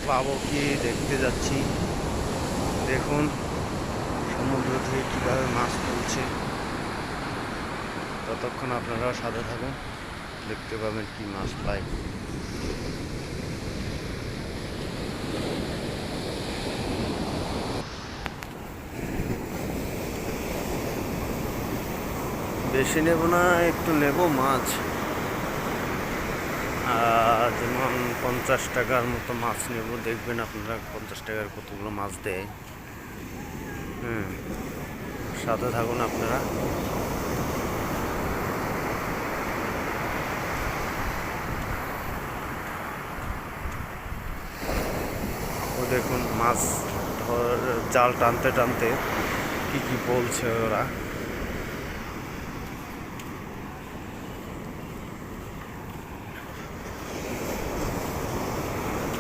পাবো কি দেখতে যাচ্ছি। দেখুন সমুদ্র থেকে কীভাবে মাছ তুলছে। ততক্ষণ আপনারাও সাথে থাকুন, দেখতে পাবেন কি মাছ পাই। বেশি নেব না, একটু নেব মাছ। যেমন 50 টাকার মতো মাছ নেব। দেখবেন আপনারা 50 টাকার কতগুলো মাছ দেয়। সাথে থাকুন আপনারা। ও দেখুন মাছ জাল টানতে টানতে কি কি বলছে ওরা।